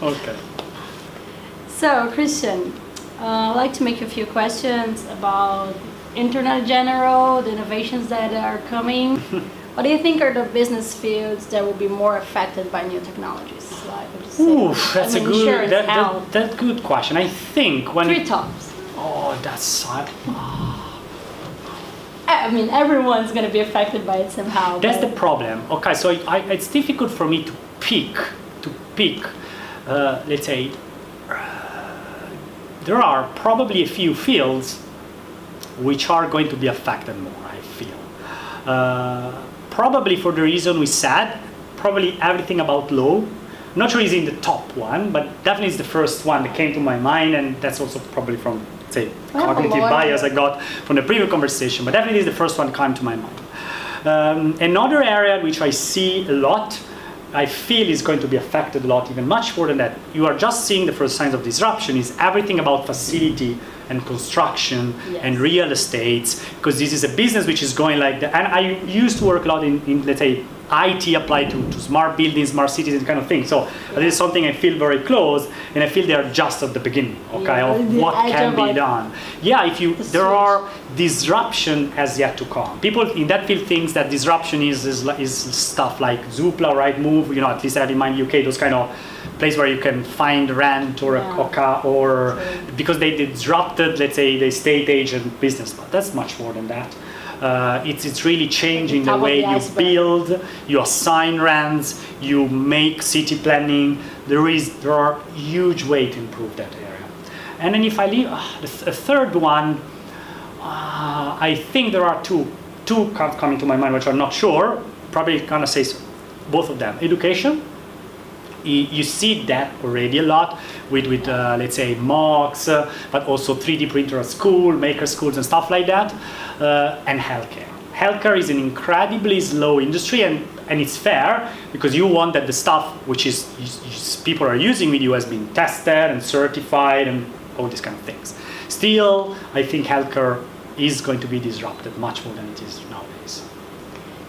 Okay. So, Christian, I'd like to make a few questions about internet in general, the innovations that are coming. What do you think are the business fields that will be more affected by new technologies? Like, would you say? Ooh, that's a good insurance, health. that's good question. I think when Three tops. oh, that's I mean, everyone's going to be affected by it somehow. that's but the problem. Okay, so it's difficult for me to pick. Let's say there are probably a few fields which are going to be affected more. I feel probably for the reason we said. Probably everything about law. I'm not sure it's in the top one, but definitely it's the first one that came to my mind, and that's also probably from, say, cognitive bias I got from the previous conversation, but definitely it's the first one that came to my mind. Another area which I see a lot, I feel is going to be affected a lot, even much more than that. You are just seeing the first signs of disruption, is everything about facility and construction and real estates, because this is a business which is going like that. And I used to work a lot in let's say, IT applied to smart buildings, smart cities, and kind of thing. So this is something I feel very close, and I feel they are just at the beginning, okay, of what can be done. Yeah, there are disruption has yet to come. People in that field thinks that disruption is stuff like Zoopla, Rightmove, at least I have in mind UK, those kind of place where you can find rent or or because they disrupted, let's say, the estate agent business, but that's much more than that. It's really changing the way you build, you assign rents, you make city planning. There are huge ways to improve that area. And then if I leave a third one, I think there are two coming to my mind which I'm not sure. Probably gonna say both of them. Education. You see that already a lot with let's say mocks, but also 3D printer at school, maker schools and stuff like that, and healthcare. Healthcare is an incredibly slow industry, and it's fair because you want that the stuff which is people are using with you has been tested and certified and all these kind of things. Still, I think healthcare is going to be disrupted much more than it is nowadays.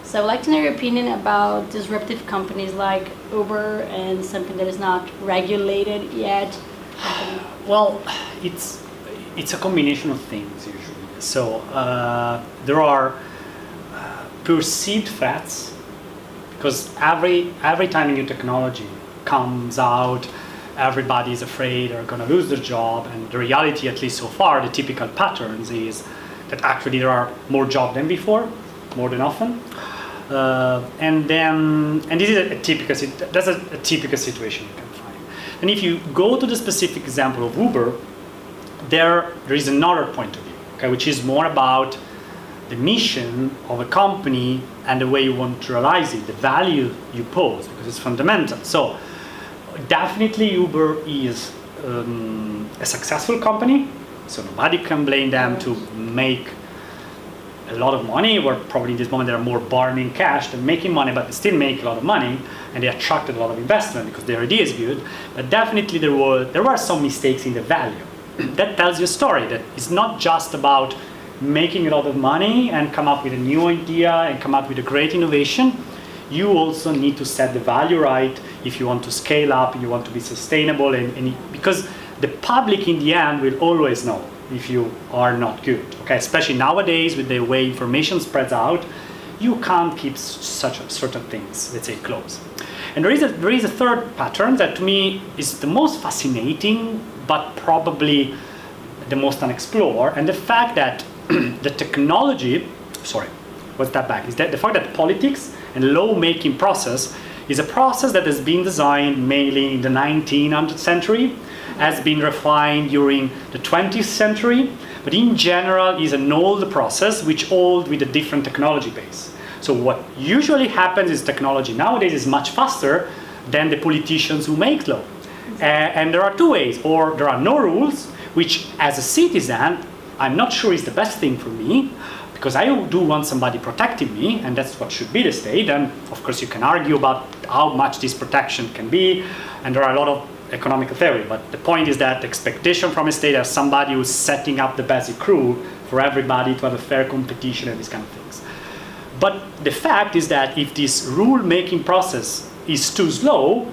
So I'd like to know your opinion about disruptive companies like Uber and something that is not regulated yet. Well, it's a combination of things usually. So there are perceived threats, because every time a new technology comes out, everybody is afraid they're going to lose their job, and the reality, at least so far, the typical patterns is that actually there are more jobs than before, more than often. And this is a typical situation you can find. And if you go to the specific example of Uber, there is another point of view, okay, which is more about the mission of a company and the way you want to realize it, the value you pose, because it's fundamental. So definitely Uber is a successful company, so nobody can blame them to make a lot of money, or probably in this moment they're more burning cash than making money, but they still make a lot of money, and they attracted a lot of investment because their idea is good. But definitely there were some mistakes in the value. That tells you a story that it's not just about making a lot of money and come up with a new idea and come up with a great innovation. You also need to set the value right if you want to scale up, you want to be sustainable, and because the public in the end will always know if you are not good, okay? Especially nowadays with the way information spreads out, you can't keep such certain things, let's say, close. And there is a third pattern that to me is the most fascinating, but probably the most unexplored, and the fact that the technology, is that the fact that politics and law-making process is a process that has been designed mainly in the 1900th century, has been refined during the 20th century, but in general is an old process which old with a different technology base. So what usually happens is technology nowadays is much faster than the politicians who make law. And there are two ways, or there are no rules, which as a citizen, I'm not sure is the best thing for me, because I do want somebody protecting me, and that's what should be the state. And of course you can argue about how much this protection can be, and there are a lot of economical theory, but the point is that the expectation from a state as somebody who's setting up the basic rule for everybody to have a fair competition and these kind of things. But the fact is that if this rule-making process is too slow,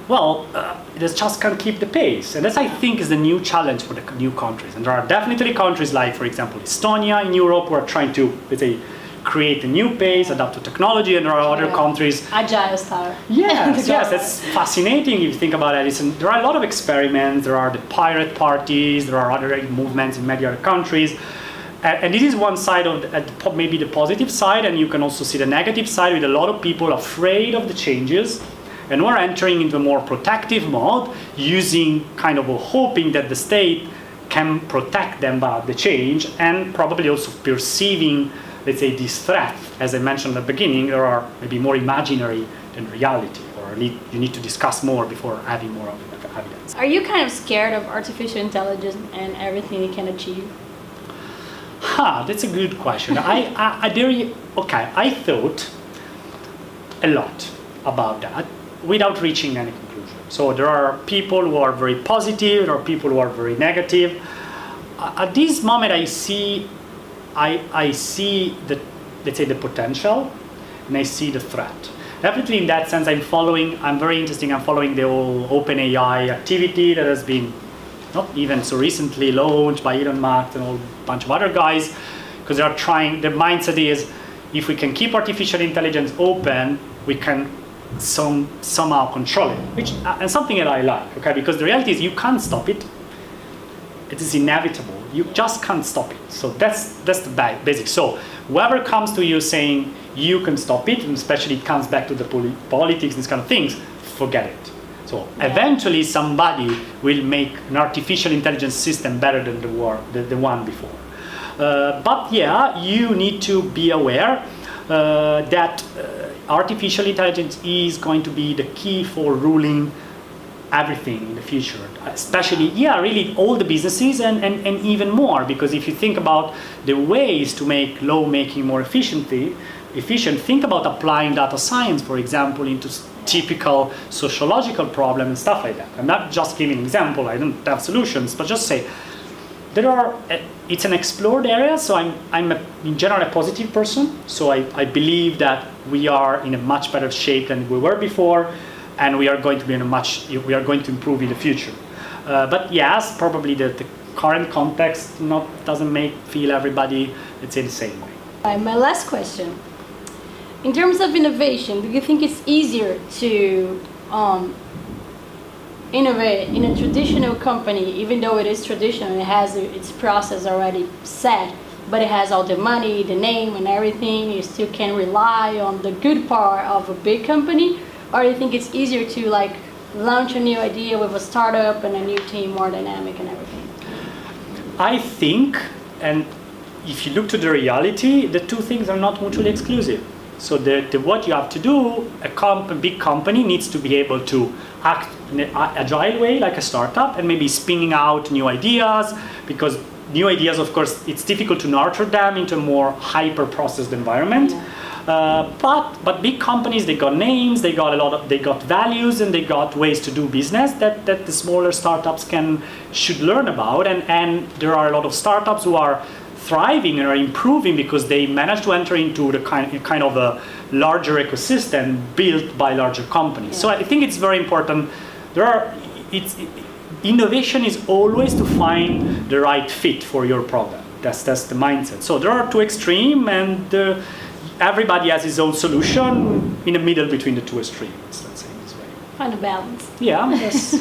well, they just can't keep the pace. And that, I think, is the new challenge for the new countries. And there are definitely countries like, for example, Estonia in Europe, who are trying to, let's say, create a new pace, adapt to technology, and there are other countries. Agile style. Yes, yes, that's fascinating if you think about it. There are a lot of experiments, there are the pirate parties, there are other movements in many other countries. And this is one side of maybe the positive side, and you can also see the negative side with a lot of people afraid of the changes. And we're entering into a more protective mode, using kind of hoping that the state can protect them about the change, and probably also perceiving, let's say, this threat. As I mentioned at the beginning, there are maybe more imaginary than reality, or at least you need to discuss more before having more of evidence. Are you kind of scared of artificial intelligence and everything it can achieve? That's a good question. I thought a lot about that without reaching any conclusion. So there are people who are very positive, there are people who are very negative. At this moment, I see the, let's say, the potential, and I see the threat. Definitely in that sense, I'm following the whole OpenAI activity that has been not even so recently launched by Elon Musk and a whole bunch of other guys, because they are trying, their mindset is, if we can keep artificial intelligence open, we can somehow control it, which and something that I like, okay, because the reality is you can't stop it. It is inevitable. You just can't stop it. So that's the basic. So whoever comes to you saying you can stop it, and especially it comes back to the politics, these kind of things, forget it. So eventually somebody will make an artificial intelligence system better than the one before. But yeah, you need to be aware that artificial intelligence is going to be the key for ruling everything in the future, especially, really all the businesses and even more, because if you think about the ways to make lawmaking more efficient, think about applying data science, for example, into typical sociological problems and stuff like that. I'm not just giving an example, I don't have solutions, but just say, it's an explored area, so I'm in general a positive person, so I believe that we are in a much better shape than we were before, and we are going to improve in the future. But yes, probably the current context doesn't feel everybody, let's say, the same way. My last question. In terms of innovation, do you think it's easier to innovate in a traditional company, even though it is traditional, it has its process already set, but it has all the money, the name and everything, you still can rely on the good part of a big company? Or do you think it's easier to launch a new idea with a startup and a new team, more dynamic and everything? I think, and if you look to the reality, the two things are not mutually exclusive. So what you have to do, a big company needs to be able to act in an agile way, like a startup, and maybe spinning out new ideas, because new ideas, of course, it's difficult to nurture them into a more hyper-processed environment. Yeah. But big companies, they got names, they got values, and they got ways to do business that the smaller startups should learn about. And there are a lot of startups who are thriving and are improving because they managed to enter into the kind of a larger ecosystem built by larger companies. Yeah. So I think it's very important. Innovation is always to find the right fit for your problem. That's the mindset. So there are two extremes, and everybody has his own solution in the middle between the two extremes. Let's say this way. Find a balance. Yeah. Yes.